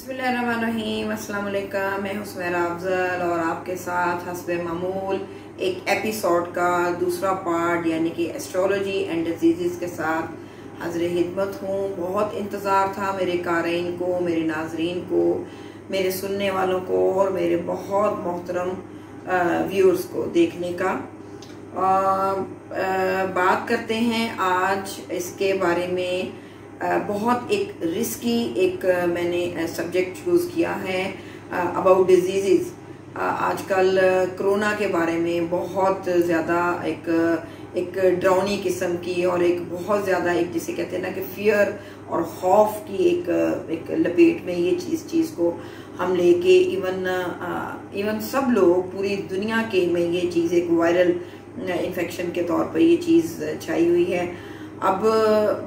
बिस्मिल्लाहिर्रहमानिर्रहीम, अस्सलाम वालेकुम। मैं हुस्मैरा अफजल और आपके साथ हस्बे मामूल एक एपिसोड का दूसरा पार्ट यानी कि एस्ट्रोलॉजी एंड डिजीज़ के साथ हाज़िर खिदमत हूँ। बहुत इंतज़ार था मेरे क़ारीन को, मेरे नाजरीन को, मेरे सुनने वालों को और मेरे बहुत मोहतरम व्यूअर्स को देखने का। बात करते हैं आज इसके बारे में। बहुत एक रिस्की मैंने सब्जेक्ट चूज़ किया है अबाउट डिजीज़। आजकल कोरोना के बारे में बहुत ज़्यादा एक ड्राउनी किस्म की और एक बहुत ज़्यादा एक जिसे कहते हैं ना कि फियर और खौफ की एक लपेट में ये चीज़ को हम लेके इवन सब लोग पूरी दुनिया के में ये चीज़ एक वायरल इन्फेक्शन के तौर पर ये चीज़ छाई हुई है। अब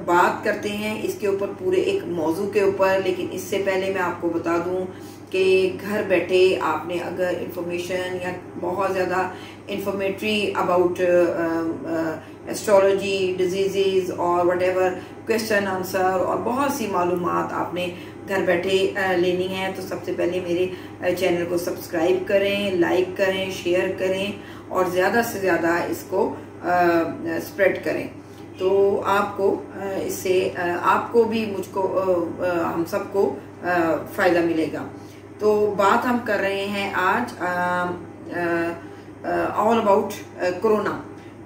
बात करते हैं इसके ऊपर पूरे एक मौजू के ऊपर, लेकिन इससे पहले मैं आपको बता दूं कि घर बैठे आपने अगर इंफॉर्मेशन या बहुत ज़्यादा इंफॉर्मेटरी अबाउट एस्ट्रोलॉजी, डिजीज़ और व्हाटएवर क्वेश्चन आंसर और बहुत सी मालूमात आपने घर बैठे लेनी है, तो सबसे पहले मेरे चैनल को सब्सक्राइब करें, लाइक करें, शेयर करें और ज़्यादा से ज़्यादा इसको स्प्रेड करें। तो आपको इससे आपको भी मुझको हम सबको फ़ायदा मिलेगा। तो बात हम कर रहे हैं आज ऑल अबाउट कोरोना।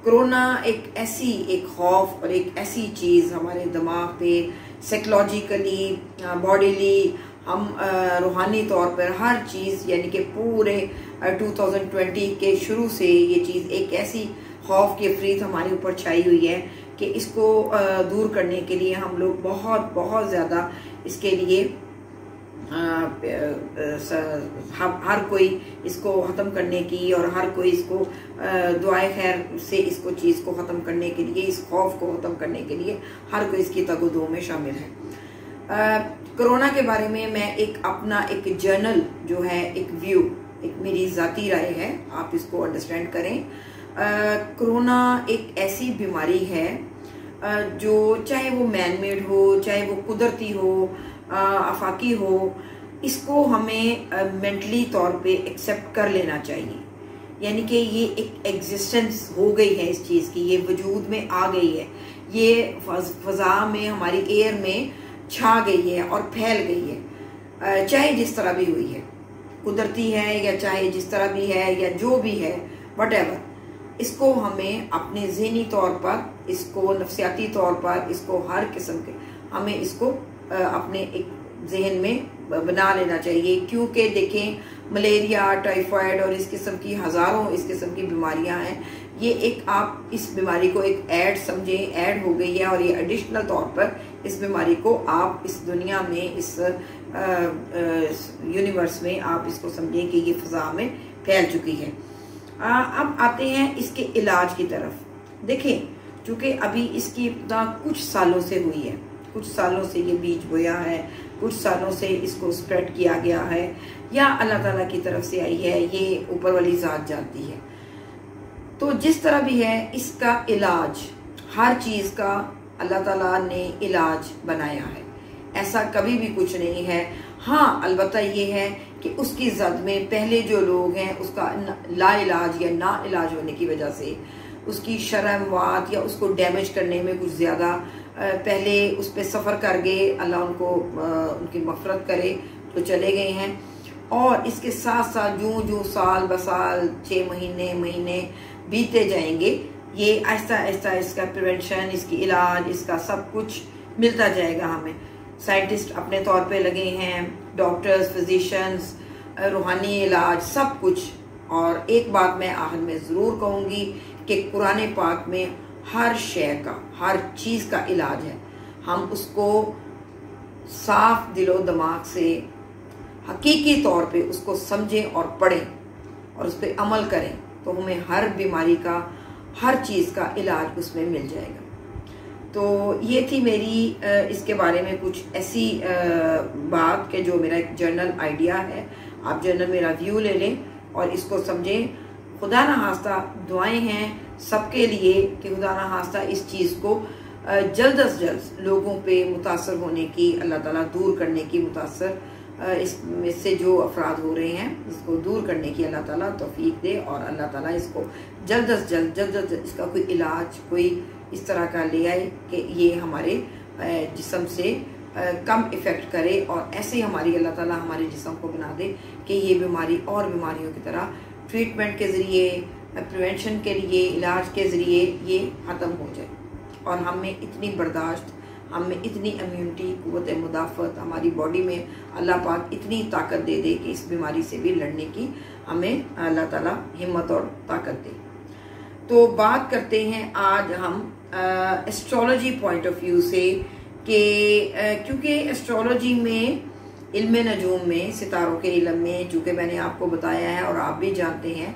कोरोना एक खौफ और एक ऐसी चीज़ हमारे दिमाग पे साइकोलॉजिकली, बॉडीली, हम रूहानी तौर पर हर चीज़ यानी कि पूरे 2020 के शुरू से ये चीज़ एक ऐसी खौफ की अफरीत हमारे ऊपर छाई हुई है कि इसको दूर करने के लिए हम लोग बहुत ज़्यादा इसके लिए हर कोई इसको ख़त्म करने की और हर कोई इसको दुआए खैर से इसको चीज़ को ख़त्म करने के लिए, इस खौफ को ख़त्म करने के लिए हर कोई इसकी तगदो में शामिल है। कोरोना के बारे में मैं अपना एक जर्नल जो है, एक व्यू, एक मेरी ज़ाती राय है, आप इसको अंडरस्टैंड करें। कोरोना एक ऐसी बीमारी है जो चाहे वो मैन मेड हो, चाहे वो कुदरती हो, आफाकी हो, इसको हमें मेंटली तौर पे एक्सेप्ट कर लेना चाहिए। यानी कि ये एक एग्जिस्टेंस हो गई है इस चीज़ की, ये वजूद में आ गई है, ये फजा में हमारी एयर में छा गई है और फैल गई है, चाहे जिस तरह भी हुई है, कुदरती है या चाहे जिस तरह भी है या जो भी है, व्हाटएवर। इसको हमें अपने ज़हनी तौर पर, इसको नफ्सियाती तौर पर, इसको हर किस्म के हमें इसको अपने एक जहन में बना लेना चाहिए। क्योंकि देखें, मलेरिया, टाइफाइड और इस किस्म की हज़ारों इस किस्म की बीमारियां हैं। ये एक इस बीमारी को एक ऐड समझें, ऐड हो गई है और ये एडिशनल तौर पर इस बीमारी को आप इस दुनिया में, इस यूनिवर्स में आप इसको समझें कि ये फ़ज़ा में फैल चुकी है। अब आते हैं इसके इलाज की तरफ। देखें, चूँकि अभी इसकी इब्तिदा कुछ सालों से हुई है, कुछ सालों से ये बीज बोया है, कुछ सालों से इसको स्प्रेड किया गया है या अल्लाह ताला की तरफ से आई है, ये ऊपर वाली ज़ात जानती है। तो जिस तरह भी है, इसका इलाज, हर चीज़ का अल्लाह ताला ने इलाज बनाया है, ऐसा कभी भी कुछ नहीं है। हाँ, अलबत्ता ये है कि उसकी जद में पहले जो लोग हैं उसका ला इलाज या ना इलाज होने की वजह से उसकी शर्मवात या उसको डैमेज करने में कुछ ज़्यादा पहले उस पर सफ़र कर गए, अल्लाह उनको उनकी मफ़रत करे, तो चले गए हैं। और इसके साथ साथ जूं साल बसाल 6 महीने बीते जाएंगे, ये आहिस्ता आहिस्ता इसका प्रिवेंशन, इसकी इलाज, इसका सब कुछ मिलता जाएगा हमें। साइंटिस्ट अपने तौर पे लगे हैं, डॉक्टर्स, फिजिशियंस, रूहानी इलाज, सब कुछ। और एक बात मैं आखिर में ज़रूर कहूँगी कि कुरान पाक में हर शय का, हर चीज़ का इलाज है। हम उसको साफ दिलो दिमाग से हकीकी तौर पे उसको समझें और पढ़ें और उस पर अमल करें, तो हमें हर बीमारी का, हर चीज़ का इलाज उसमें मिल जाएगा। तो ये थी मेरी इसके बारे में कुछ ऐसी बात कि जो मेरा एक जर्नल आइडिया है। आप जर्नल मेरा व्यू ले लें और इसको समझें। खुदा ना खास्ता दुआएं हैं सबके लिए कि खुदा ना खास्ता इस चीज़ को जल्द अज जल्द लोगों पे मुतासर होने की, अल्लाह ताला दूर करने की मुतासर इसमें से जो अफराद हो रहे हैं इसको दूर करने की अल्लाह ताला तौफीक दे, और अल्लाह ताला इसको जल्द अज जल्द इसका कोई इलाज कोई इस तरह का ले आए कि ये हमारे जिस्म से कम इफ़ेक्ट करे, और ऐसे ही हमारी अल्लाह ताला हमारे जिस्म को बना दे कि ये बीमारी और बीमारियों की तरह ट्रीटमेंट के ज़रिए, प्रिवेंशन के लिए, इलाज के ज़रिए ये ख़त्म हो जाए, और हम में इतनी बर्दाश्त, हम में इतनी इम्यूनिटी, क़ुव्वत मुदाफ़त, हमारी बॉडी में अल्लाह पाक इतनी ताकत दे दे कि इस बीमारी से भी लड़ने की हमें अल्लाह ताला हिम्मत और ताकत दे। तो बात करते हैं आज हम एस्ट्रोलॉजी पॉइंट ऑफ व्यू से कि क्योंकि एस्ट्रोलॉजी में, इल्म नजूम में, सितारों के इल्म में, चूँकि मैंने आपको बताया है और आप भी जानते हैं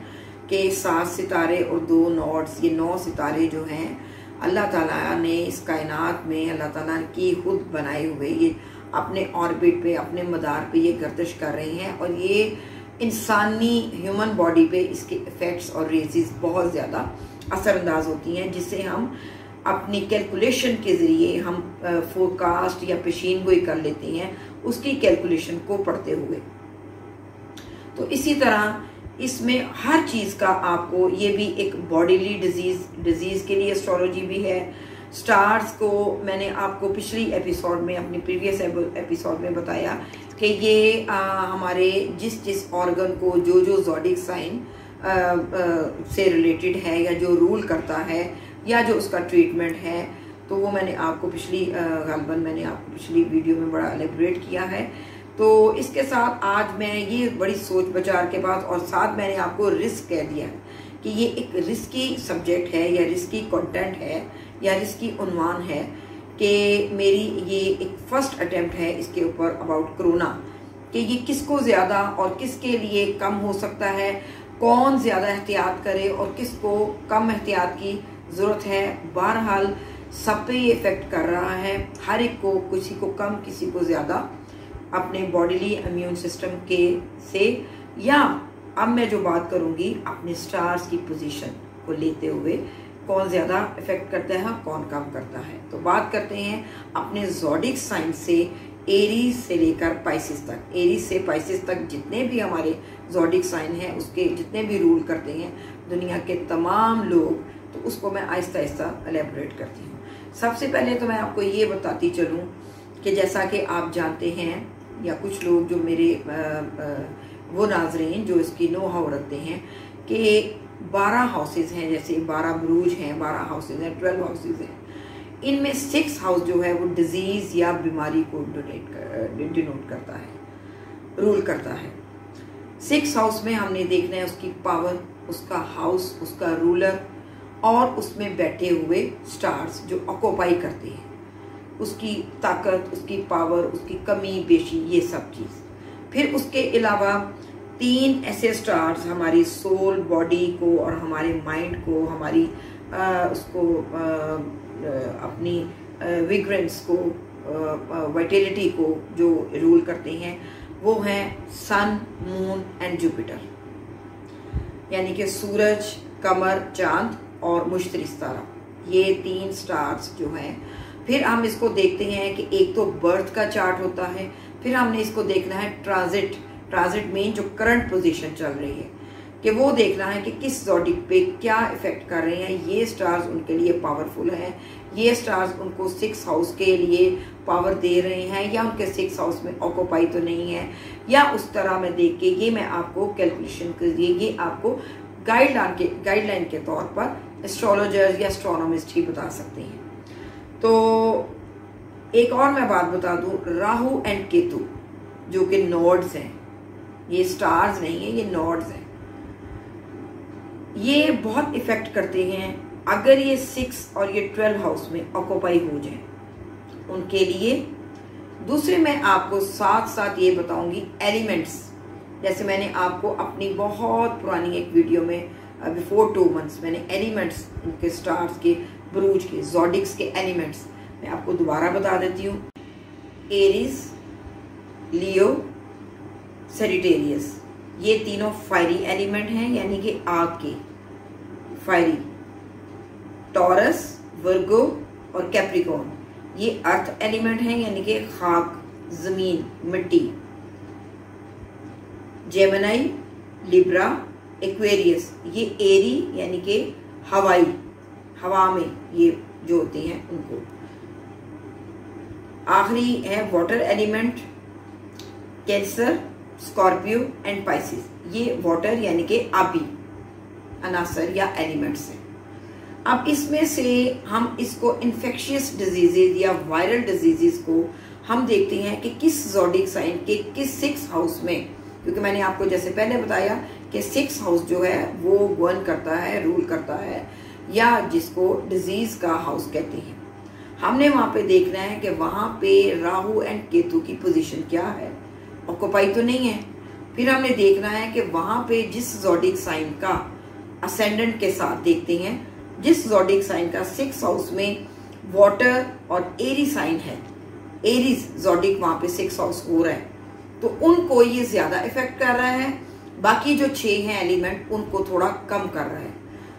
कि 7 सितारे और 2 नॉड्स, ये 9 सितारे जो हैं अल्लाह ताला ने इस कायनात में, अल्लाह ताला की खुद बनाए हुए, ये अपने ऑर्बिट पे, अपने मदार पे ये गर्दिश कर रहे हैं, और ये इंसानी ह्यूमन बॉडी पे इसके इफ़ेक्ट्स और रेजेस बहुत ज़्यादा असरअंदाज होती हैं, जिससे हम अपनी कैलकुलेशन के ज़रिए हम फोरकास्ट या पेशीन गोई कर लेते हैं उसकी कैलकुलेशन को पढ़ते हुए। तो इसी तरह इसमें हर चीज़ का आपको, ये भी एक बॉडीली डिजीज़ के लिए एस्ट्रोलॉजी भी है। स्टार्स को मैंने आपको पिछली एपिसोड में, अपनी प्रीवियस एपिसोड में बताया कि ये हमारे जिस ऑर्गन को जो ज़ोडिक साइन से रिलेटेड है या जो रूल करता है या जो उसका ट्रीटमेंट है, तो वो मैंने आपको पिछली वीडियो में बड़ा एलेबरेट किया है। तो इसके साथ आज मैं ये बड़ी सोच विचार के बाद, और साथ मैंने आपको रिस्क कह दिया कि ये एक रिस्की सब्जेक्ट है या रिस्की कंटेंट है या रिस्की उन्वान है, कि मेरी ये एक फर्स्ट अटेम्प्ट है इसके ऊपर अबाउट कोरोना, कि ये किसको ज़्यादा और किसके लिए कम हो सकता है, कौन ज़्यादा एहतियात करे और किसको कम एहतियात की ज़रूरत है। बहरहाल सब पे ये इफ़ेक्ट कर रहा है, हर एक को, किसी को कम किसी को ज़्यादा, अपने बॉडीली इम्यून सिस्टम के से, या अब मैं जो बात करूंगी अपने स्टार्स की पोजीशन को लेते हुए कौन ज़्यादा इफेक्ट करता है कौन कम करता है। तो बात करते हैं अपने ज़ोडिक साइन से, एरीज से लेकर पाइसिस तक। एरीज से पाइसिस तक जितने भी हमारे ज़ोडिक साइन हैं, उसके जितने भी रूल करते हैं दुनिया के तमाम लोग, तो उसको मैं आहिस्ता आहिस्ता एलेबरेट करती हूँ। सबसे पहले तो मैं आपको ये बताती चलूँ कि जैसा कि आप जानते हैं, या कुछ लोग जो मेरे वो नाज़रीन जो इसकी नो हाउ रखते हैं, कि 12 हाउसेज हैं, जैसे 12 बुरूज हैं, 12 हाउसेज हैं, 12 हाउसेज हैं, इनमें 6 हाउस जो है वो डिजीज़ या बीमारी को डिनोट करता है, रूल करता है। 6 हाउस में हमने देखना है उसकी पावर, उसका हाउस, उसका रूलर, और उसमें बैठे हुए स्टार्स जो ऑक्यूपाई करते हैं, उसकी ताकत, उसकी पावर, उसकी कमी बेशी, ये सब चीज़। फिर उसके अलावा 3 ऐसे स्टार्स हमारी सोल, बॉडी को और हमारे माइंड को, हमारी अपनी विग्रेंस को, वाइटलिटी को जो रूल करते हैं, वो हैं सन, मून एंड जुपिटर, यानी कि सूरज, कमर, चांद और मुश्तरी सितारा, ये 3 स्टार्स जो हैं। फिर हम इसको देखते हैं कि एक तो बर्थ का चार्ट होता है, फिर हमने इसको देखना है ट्रांजिट में जो करंट पोजीशन चल रही है, कि वो देखना है कि किस ज़ोडिक पे क्या इफेक्ट कर रहे हैं। ये स्टार्स उनके लिए पावरफुल हैं, ये स्टार्स उनको 6 हाउस के लिए पावर दे रहे हैं, या उनके 6 हाउस में ऑक्यूपाई तो नहीं है, या उस तरह में देख के ये मैं आपको कैलकुलेशन कर दिए, ये आपको गाइडलाइन के तौर पर एस्ट्रोलॉजर्स या एस्ट्रोनॉमिस्ट ही बता सकते हैं। तो एक और मैं बात बता दूं, राहु एंड केतु जो कि नोड्स हैं, ये स्टार्स नहीं है, ये नोड्स हैं, ये बहुत इफेक्ट करते हैं अगर ये 6 और ये 12 हाउस में ऑक्यूपाई हो जाए उनके लिए। दूसरे मैं आपको साथ साथ ये बताऊंगी एलिमेंट्स, जैसे मैंने आपको अपनी बहुत पुरानी एक वीडियो में बिफोर 2 मंथ्स मैंने एलिमेंट्स, उनके स्टार्स के, बुरूज के, ज़ोडिक्स के एलिमेंट्स मैं आपको दोबारा बता देती हूँ। एरीज, लियो, सेजिटेरियस, ये तीनों फायरी एलिमेंट हैं, यानी कि आग के, फायरी। टॉरस, वर्गो और कैप्रिकॉर्न ये अर्थ एलिमेंट हैं, यानी कि खाक, जमीन, मिट्टी। जेमिनी, लिब्रा, एक्वेरियस, ये एरी यानी कि हवा में ये जो होती हैं उनको। आखिरी है water element, cancer, Scorpio and Pisces, ये वाटर यानी कि आबी अनासर या एलिमेंट्स हैं। अब इसमें से हम इसको इन्फेक्शियस डिजीजेज या वायरल डिजीजेस को हम देखते हैं कि किस ज़ोडिक साइन के किस 6 हाउस में, क्योंकि मैंने आपको जैसे पहले बताया कि 6 हाउस जो है वो गवर्न करता है, रूल करता है, या जिसको डिजीज का हाउस कहते हैं। हमने वहां पे देखना है कि वहां पे राहु एंड केतु की पोजीशन क्या है, ऑक्युपाई तो नहीं है। फिर हमने देखना है कि वहां पे जिस ज़ोडिक साइन का असेंडेंट के साथ देखते हैं, जिस ज़ोडिक साइन का 6 हाउस में वाटर और एरी साइन है, एरीज ज़ोडिक वहां पे 6 हाउस हो रहा है, तो उनको ये ज्यादा इफेक्ट कर रहा है, बाकी जो 6 हैं एलिमेंट उनको थोड़ा कम कर रहा है।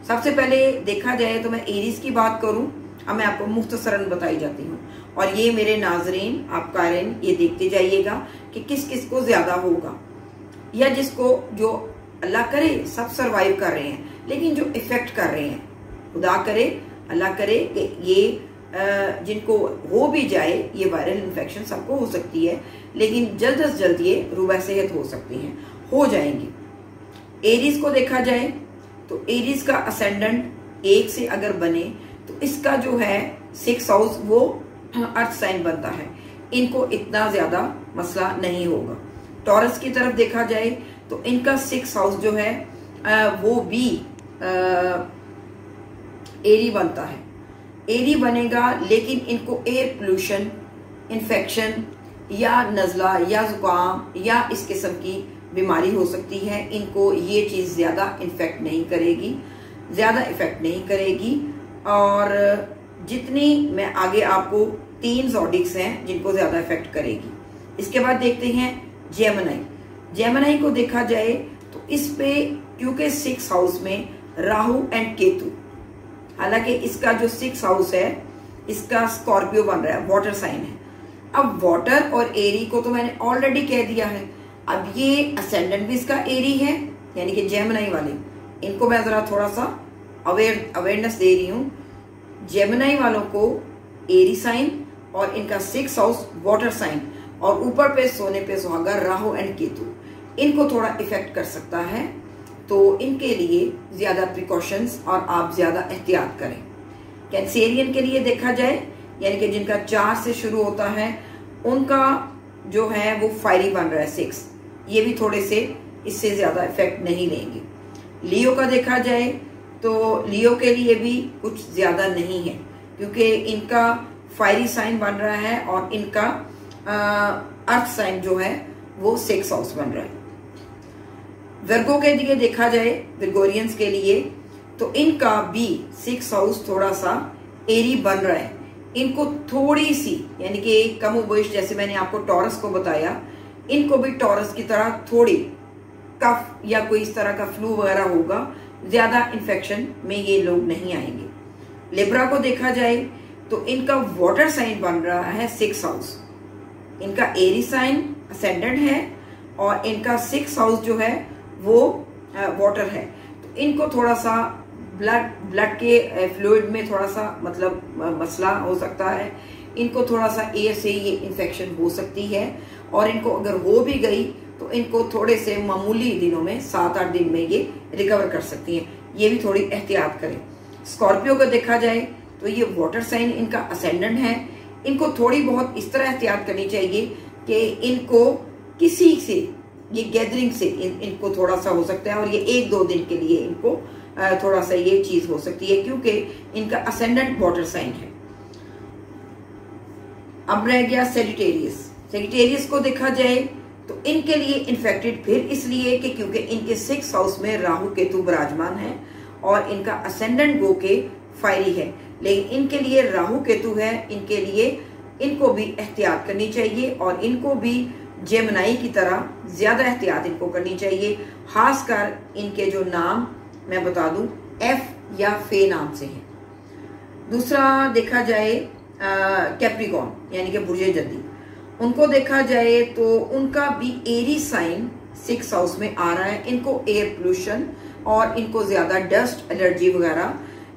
सबसे पहले देखा जाए तो मैं एरीज की बात करूं, अब मैं आपको मुख्तसरन बताई जाती हूँ, और ये मेरे नाजरीन आप कारिन ये देखते जाइएगा कि किस किस को ज्यादा होगा, या जिसको जो अल्लाह करे सब सरवाइव कर रहे हैं, लेकिन जो इफेक्ट कर रहे हैं, खुदा करे अल्लाह करे कि ये जिनको हो भी जाए, ये वायरल इन्फेक्शन सबको हो सकती है, लेकिन जल्द से जल्द ये रुबा सेहत हो सकती हैं, हो जाएंगी। एरीज को देखा जाए तो एरीज का असेंडेंट 1 से अगर बने तो इसका जो है 6 हाउस वो अर्थ साइन बनता है, इनको इतना ज्यादा मसला नहीं होगा। टॉरस की तरफ देखा जाए तो इनका 6 हाउस जो है वो भी एरी बनता है, एरी बनेगा, लेकिन इनको एयर पोल्यूशन, इन्फेक्शन या नज़ला या जुकाम या इस किस्म की बीमारी हो सकती है, इनको ये चीज़ ज़्यादा इन्फेक्ट नहीं करेगी, ज़्यादा इफेक्ट नहीं करेगी। और जितनी मैं आगे आपको 3 ज़ोडिक्स हैं जिनको ज़्यादा इफेक्ट करेगी। इसके बाद देखते हैं जेमिनी। जेमिनी को देखा जाए तो इस पे क्योंकि 6 हाउस में राहु एंड केतु, हालांकि इसका जो 6 हाउस है इसका स्कॉर्पियो बन रहा है, वाटर साइन है। अब वाटर और एरी को तो मैंने ऑलरेडी कह दिया है, अब ये असेंडेंट भी इसका एरी है, यानी कि जेमिनी वाले, इनको मैं जरा थोड़ा सा अवेयरनेस दे रही हूँ। जेमिनी वालों को एरी साइन और इनका 6 हाउस वाटर साइन, और ऊपर पे सोने पे सुहागा राहु एंड केतु, इनको थोड़ा इफेक्ट कर सकता है, तो इनके लिए ज्यादा प्रिकॉशंस और आप ज्यादा एहतियात करें। कैंसेरियन के लिए देखा जाए, यानी कि जिनका 4 से शुरू होता है, उनका जो है वो फायरी बन रहा है 6, ये भी थोड़े से इससे ज्यादा इफेक्ट नहीं लेंगे। लियो का देखा जाए तो लियो के लिए भी कुछ ज्यादा नहीं है, क्योंकि इनका फायरी साइन बन रहा है और इनका अर्थ साइन जो है वो 6 हाउस बन रहा है। वर्गो के लिए देखा जाए, विर्गोरियंस के लिए, तो इनका भी 6 हाउस थोड़ा सा एरी बन रहा है, इनको थोड़ी सी यानी कि कमोबेश, जैसे मैंने आपको टॉरस को बताया, इनको भी टॉरस की तरह थोड़ी कफ या कोई इस तरह का फ्लू वगैरह होगा, ज्यादा इन्फेक्शन में ये लोग नहीं आएंगे। लिब्रा को देखा जाए तो इनका वाटर साइन बन रहा है 6 हाउस, इनका एरी साइन असेंडेंट है और इनका 6 हाउस जो है वो वाटर है, तो इनको थोड़ा सा ब्लड के फ्लूइड में थोड़ा सा मतलब मसला हो सकता है, इनको थोड़ा सा एयर से ये इन्फेक्शन हो सकती है, और इनको अगर हो भी गई तो इनको थोड़े से मामूली दिनों में 7-8 दिन में ये रिकवर कर सकती हैं, ये भी थोड़ी एहतियात करें। स्कॉर्पियो को देखा जाए तो ये वाटर साइन इनका असेंडेंट है, इनको थोड़ी बहुत इस तरह एहतियात करनी चाहिए कि इनको किसी से ये गैदरिंग से इनको थोड़ा सा हो सकता है, और ये 1-2 दिन के लिए इनको थोड़ा सा ये चीज हो सकती है, क्योंकि इनका असेंडेंट वाटर साइन है। अब रह गया सेजिटेरियस। सेजिटेरियस को देखा जाए तो इनके लिए इन्फेक्टेड फिर इसलिए कि क्योंकि इनके 6 हाउस में राहु केतु विराजमान है और इनका असेंडेंट गो के फायरी है, लेकिन इनके लिए राहु केतु है, इनके लिए इनको भी एहतियात करनी चाहिए, और इनको भी जेमिनी की तरह ज्यादा एहतियात इनको करनी चाहिए। खासकर इनके जो नाम मैं बता दूं एफ या फे नाम से हैं। दूसरा देखा जाए कैप्रिकॉर्न यानी कि बुर्जे जद्दी, उनको देखा जाए तो उनका भी एरी साइन 6 हाउस में आ रहा है, इनको एयर पोल्यूशन और इनको ज्यादा डस्ट एलर्जी वगैरह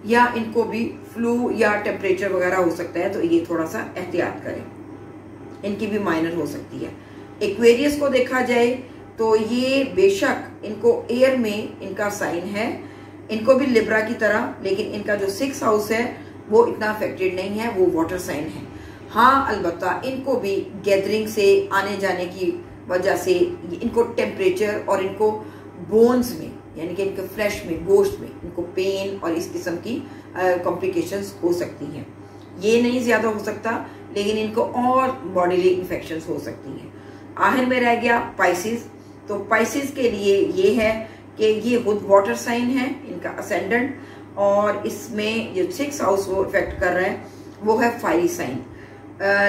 या इनको भी फ्लू या टेम्परेचर वगैरह हो सकता है, तो ये थोड़ा सा एहतियात करें, इनकी भी माइनर हो सकती है। एक्वेरियस को देखा जाए तो ये बेशक इनको एयर में इनका साइन है, इनको भी लिब्रा की तरह, लेकिन इनका जो 6 हाउस है वो इतना अफेक्टेड नहीं है, वो वाटर साइन है। हाँ अलबत्ता इनको भी गैदरिंग से आने जाने की वजह से इनको टेम्परेचर और इनको बोन्स में यानी कि इनके फ्लैश में, गोश्त में इनको पेन और इस किस्म की कॉम्प्लिकेशंस हो सकती हैं। ये नहीं ज्यादा हो सकता, लेकिन इनको और बॉडीली इन्फेक्शंस हो सकती हैं। आखिर में रह गया पाइसिस। तो पाइसिस के लिए ये है कि ये खुद वाटर साइन है, इनका असेंडेंट, और इसमें जो 6 हाउस वो इफेक्ट कर रहा है वो है फायरी साइन।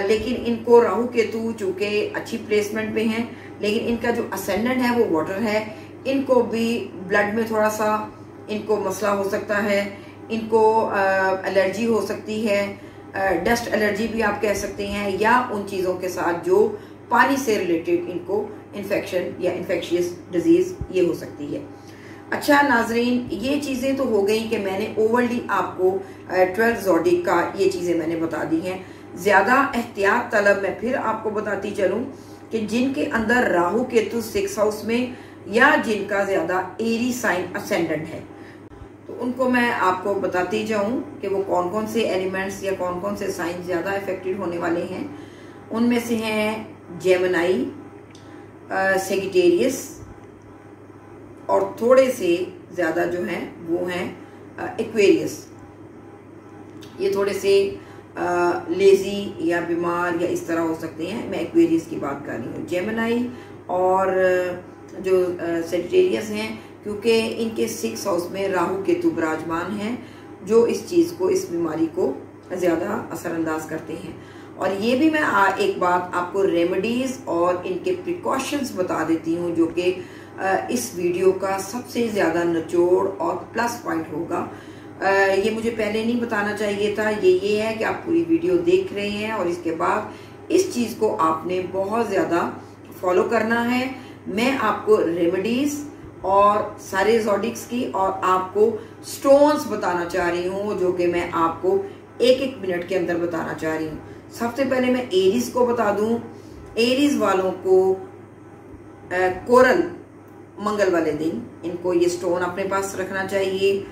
लेकिन इनको राहु केतु चूंकि अच्छी प्लेसमेंट में है, लेकिन इनका जो असेंडेंट है वो वाटर है, इनको भी ब्लड में थोड़ा सा इनको मसला हो सकता है, इनको एलर्जी हो सकती है, डस्ट एलर्जी भी आप कह सकते हैं, या उन चीज़ों के साथ जो पानी से रिलेटेड इनको इन्फेक्शन या इन्फेक्शियस डिजीज ये हो सकती है। अच्छा नाजरीन, ये चीज़ें तो हो गई कि मैंने ओवरली आपको 12 ज़ोडिक का ये चीज़ें मैंने बता दी हैं। ज़्यादा एहतियात तलब मैं फिर आपको बताती चलूँ कि जिनके अंदर राहु केतु 6 हाउस में या जिनका ज़्यादा एरी साइन असेंडेंट है, तो उनको मैं आपको बताती जाऊं कि वो कौन कौन से एलिमेंट्स या कौन कौन से साइन ज़्यादा इफेक्टेड होने वाले हैं। उनमें से हैं जेमिनी, सेजिटेरियस, और थोड़े से ज़्यादा जो हैं वो हैं एक्वेरियस। ये थोड़े से लेजी या बीमार या इस तरह हो सकते हैं। मैं एक्वेरियस की बात कर रही हूँ। जेमिनी और जो सेजिटेरियस हैं, क्योंकि इनके 6 हाउस में राहु केतु विराजमान हैं, जो इस चीज़ को, इस बीमारी को ज़्यादा असरअंदाज करते हैं। और ये भी मैं एक बात आपको रेमेडीज और इनके प्रिकॉशंस बता देती हूँ, जो कि इस वीडियो का सबसे ज़्यादा निचोड़ और प्लस पॉइंट होगा। ये मुझे पहले नहीं बताना चाहिए था। ये है कि आप पूरी वीडियो देख रहे हैं और इसके बाद इस चीज़ को आपने बहुत ज़्यादा फॉलो करना है। मैं आपको रेमेडीज और सारे ज़ोडिक्स की और आपको स्टोन्स बताना चाह रही हूँ, जो कि मैं आपको 1-1 मिनट के अंदर बताना चाह रही हूँ। सबसे पहले मैं एरीज को बता दूं। एरीज वालों को कोरल मंगल वाले दिन इनको ये स्टोन अपने पास रखना चाहिए।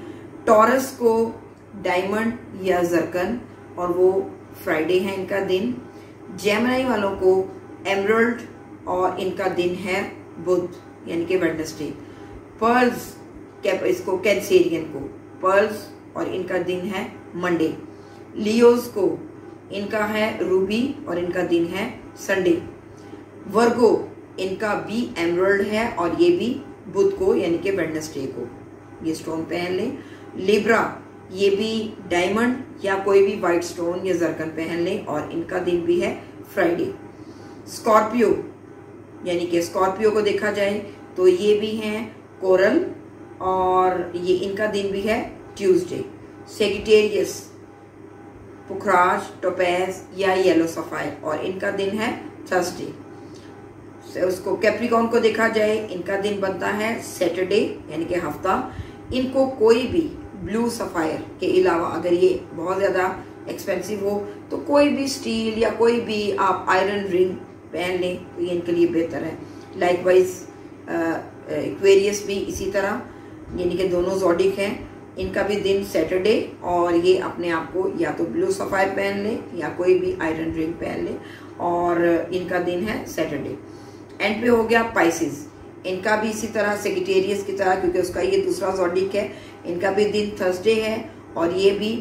टॉरस को डायमंड या जरकन, और वो फ्राइडे है इनका दिन। जेमिनी वालों को एमरल्ड, और इनका दिन है बुध यानी कि वेडनेसडे। पर्ल्स, इसको कैंसेरियन को पर्ल्स, और इनका दिन है मंडे। लियोज को इनका है रूबी, और इनका दिन है संडे। वर्गो इनका भी एमरल्ड है, और ये भी बुध को यानी कि वेडनेसडे को ये स्टोन पहन लें। लिब्रा ये भी डायमंड या कोई भी वाइट स्टोन या जरकन पहन लें, और इनका दिन भी है फ्राइडे। स्कॉर्पियो यानी कि स्कॉर्पियो को देखा जाए तो ये भी हैं कोरल, और ये इनका दिन भी है ट्यूसडे। सेजिटेरियस पुखराज, टोपैज या येलो सफायर, और इनका दिन है थर्सडे। उसको कैप्रिकॉर्न को देखा जाए, इनका दिन बनता है सैटरडे यानी कि हफ्ता। इनको कोई भी ब्लू सफायर के अलावा, अगर ये बहुत ज़्यादा एक्सपेंसिव हो, तो कोई भी स्टील या कोई भी आप आयरन रिंग पहन लें तो ये इनके लिए बेहतर है। लाइकवाइज एक्वेरियस भी इसी तरह, यानी कि दोनों ज़ोडिक हैं, इनका भी दिन सैटरडे, और ये अपने आप को या तो ब्लू सफायर पहन लें या कोई भी आयरन रिंग पहन लें, और इनका दिन है सैटरडे। एंड पे हो गया पाइसिस, इनका भी इसी तरह सेजिटेरियस की तरह, क्योंकि उसका ये दूसरा ज़ोडिक है, इनका भी दिन थर्सडे है, और ये भी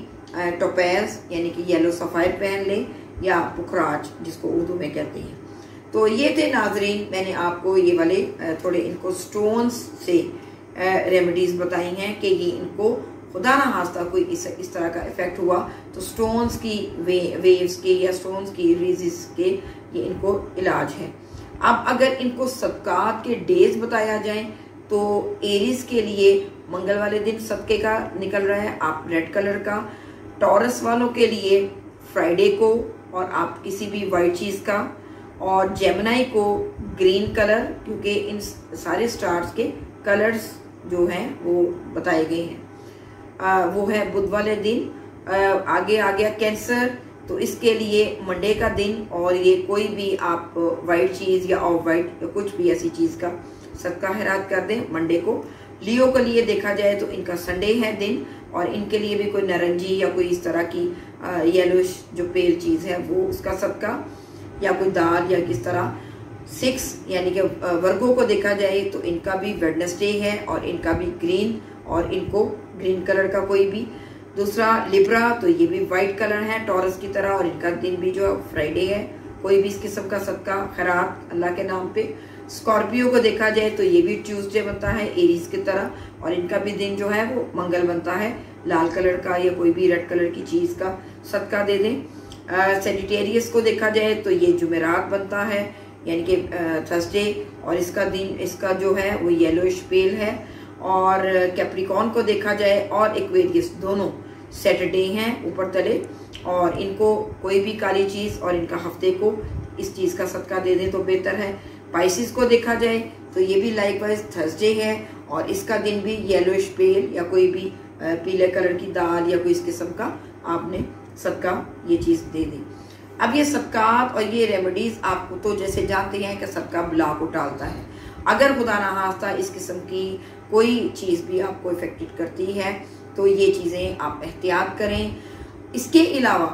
टोपैज यानी कि येलो सफायर पहन लें या पुखराज जिसको उर्दू में कहते हैं। तो ये थे नाजरीन, मैंने आपको ये वाले थोड़े इनको स्टोन्स से रेमेडीज बताई हैं कि ये इनको खुदा ना खास्ता कोई इस तरह का इफेक्ट हुआ तो स्टोन्स की वेव्स के या स्टोन्स की रिलीज के ये इनको इलाज है। अब अगर इनको सदकात के डेज बताया जाए तो एरीज के लिए मंगल वाले दिन सदके का निकल रहा है, आप रेड कलर का। टॉरस वालों के लिए फ्राइडे को, और आप किसी भी वाइट चीज़ का। और जेमिनी को ग्रीन कलर, क्योंकि इन सारे स्टार्स के कलर्स जो हैं वो बताए गए हैं। वो है बुध वाले दिन। आगे आ गया कैंसर, तो इसके लिए मंडे का दिन, और ये कोई भी आप वाइट चीज या ऑफ वाइट या कुछ भी ऐसी चीज का सदका खैरात कर दें मंडे को। लियो के लिए देखा जाए तो इनका संडे है दिन, और इनके लिए भी कोई नारंगी या कोई इस तरह की येलोइश जो पेल चीज है वो उसका सदका, या कोई दाल या किस तरह। 6 यानी कि वर्गों को देखा जाए तो इनका भी वेडनेसडे है और इनका भी ग्रीन, और इनको ग्रीन कलर का कोई भी। दूसरा लिब्रा, तो ये भी वाइट कलर है टॉरस की तरह, और इनका दिन भी जो फ्राइडे है। कोई भी इस किस्म का सदका खैरात अल्लाह के नाम पे। स्कॉर्पियो को देखा जाए तो ये भी ट्यूसडे बनता है एरीज की तरह, और इनका भी दिन जो है वो मंगल बनता है। लाल कलर का या कोई भी रेड कलर की चीज का सदका दे दें। सेजिटेरियस को देखा जाए तो ये जुमेरात बनता है, यानी कि थर्सडे, और इसका दिन इसका जो है वो येलोइश पेल है। और कैप्रिकॉन को देखा जाए और एक्वेरियस दोनों सैटरडे हैं ऊपर तले, और इनको कोई भी काली चीज और इनका हफ्ते को इस चीज का सदका दे दें तो बेहतर है। पाइसिस को देखा जाए तो ये भी लाइकवाइज थर्सडे है, और इसका दिन भी येलोइश पेल या कोई भी पीले कलर की दाल या कोई इस किस्म का आपने सदका ये चीज दे दी। अब ये सदकात और ये रेमेडीज आपको तो जैसे जानते हैं कि सदका बला को टालता है। अगर खुदा ना खास्ता इस किस्म की कोई चीज भी आपको इफेक्टेड करती है तो ये चीजें आप एहतियात करें। इसके अलावा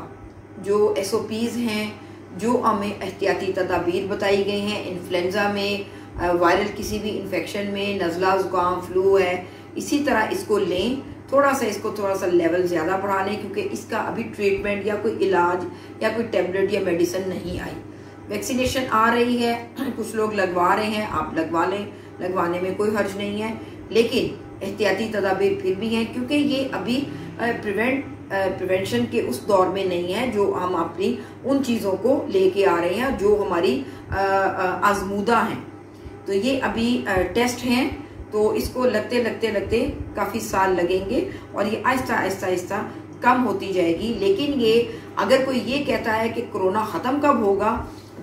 जो SOPs हैं, जो हमें एहतियाती तदाबीर बताई गई हैं इन्फ्लुएंजा में, वायरल किसी भी इन्फेक्शन में, नज़ला ज़ुकाम फ्लू है, इसी तरह इसको लें। थोड़ा सा लेवल ज़्यादा बढ़ा लें, क्योंकि इसका अभी ट्रीटमेंट या कोई इलाज या कोई टेबलेट या मेडिसिन नहीं आई। वैक्सीनेशन आ रही है, कुछ लोग लगवा रहे हैं, आप लगवा लें, लगवाने में कोई हर्ज नहीं है, लेकिन एहतियाती तदाबीर फिर भी हैं, क्योंकि ये अभी प्रिवेंशन के उस दौर में नहीं है जो हम अपनी उन चीज़ों को लेके आ रहे हैं जो हमारी आजमूदा हैं। तो ये अभी टेस्ट हैं, तो इसको लगते काफ़ी साल लगेंगे, और ये आहिस्ता कम होती जाएगी। लेकिन ये अगर कोई ये कहता है कि कोरोना ख़त्म कब होगा,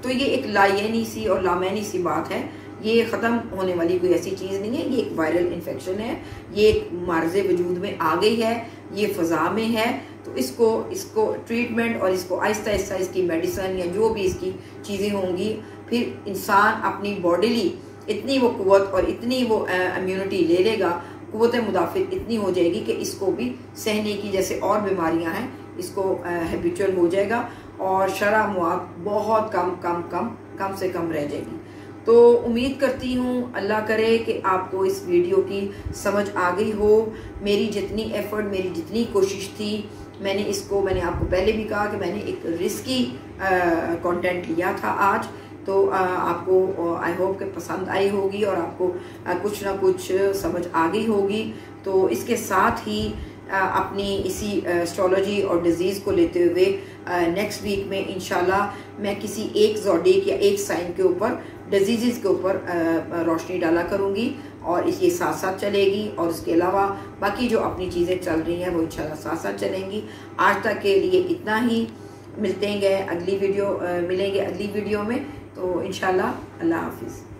तो ये एक लायनी सी और लामैनी सी बात है। ये ख़त्म होने वाली कोई ऐसी चीज़ नहीं है। ये एक वायरल इन्फेक्शन है, ये एक मार्ज़े वजूद में आ गई है, ये फ़ज़ा में है, तो इसको ट्रीटमेंट और इसको आहिस्ता इसकी मेडिसिन या जो भी इसकी चीज़ें होंगी, फिर इंसान अपनी बॉडीली इतनी वो कुव्वत और इतनी वो इम्यूनिटी ले लेगा, कुव्वत मुदाफ़ित इतनी हो जाएगी कि इसको भी सहने की जैसे और बीमारियां हैं इसको हैबिचुअल हो जाएगा, और शरह मुआत बहुत कम से कम रह जाएगी। तो उम्मीद करती हूँ अल्लाह करे कि आपको इस वीडियो की समझ आ गई हो। मेरी जितनी एफर्ट, मेरी जितनी कोशिश थी, मैंने आपको पहले भी कहा कि मैंने एक रिस्की कंटेंट लिया था आज, तो आपको आई होप कि पसंद आई होगी और आपको कुछ ना कुछ समझ आ गई होगी। तो इसके साथ ही अपनी इसी एस्ट्रोलॉजी और डिजीज़ को लेते हुए नेक्स्ट वीक में इंशाल्लाह मैं किसी एक ज़ोडिएक या एक साइन के ऊपर डिजीज़ के ऊपर रोशनी डाला करूँगी, और ये साथ साथ चलेगी। और उसके अलावा बाकी जो अपनी चीज़ें चल रही हैं वो इंशाल्लाह साथ साथ चलेंगी। आज तक के लिए इतना ही, मिलेंगे अगली वीडियो में। तो इंशाल्लाह अल्लाह हाफिज़।